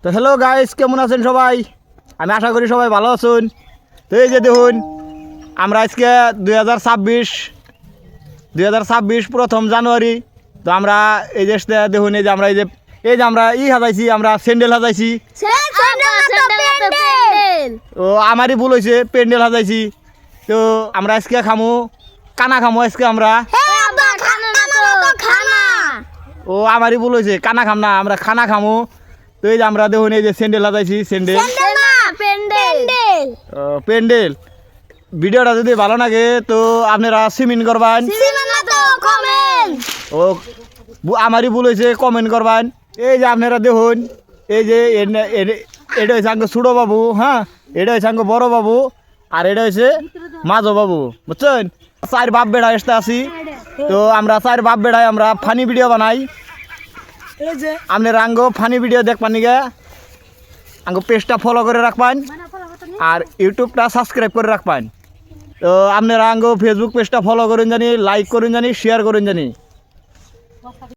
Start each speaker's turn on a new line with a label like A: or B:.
A: তো hello guys, কেমন আছেন সবাই? আমি আশা করি সবাই ভালো আছেন। তো এই যে দেখুন, আমরা আজকে 2026 প্রথম জানুয়ারি। তো আমরা এই যে দেখুন, এই যে আমরা আমরা হাজাইছি, আমরা স্যান্ডেল হাজাইছি। ও আমারই ভুল হয়েছে, প্যান্ডেল হাজাইছি। তো আমরা আজকে খামু, কানা খামু আজকে আমরা। ও আমারই ভুল হয়েছে, কানা খাম না, আমরা খানা খামু। তো এই যে আমরা দেখুন, এই যে স্যান্ডেল হাজাইছি, স্যান্ডেল প্যান্ডেল। ভিডিওটা যদি ভালো লাগে তো আপনারা সিমেন্ট করবেন। ও আমারই ভুল হয়েছে, কমেন্ট করবেন। এই যে আপনারা দেখুন, এই যে এটা হয়েছে আঙ্গ ছোটো বাবু, হ্যাঁ, এটা হয়েছে আঙ্গ বড় বাবু, আর এটা হয়েছে মাঝো বাবু, বুঝছেন? 4 বাপ বেড়া এসতে আসি। তো আমরা 4 বাপ বেড়ায় আমরা ফানি ভিডিও বানাই। আপনারা আঙ্গ ফানি ভিডিও দেখবেন নিগে আঙ্গ পেজটা ফলো করে রাখবেন, আর ইউটিউবটা সাবস্ক্রাইব করে রাখবেন। তো আপনারা আঙ্গ ফেসবুক পেজটা ফলো করুন জানি, লাইক করুন জানি, শেয়ার করুন জানি।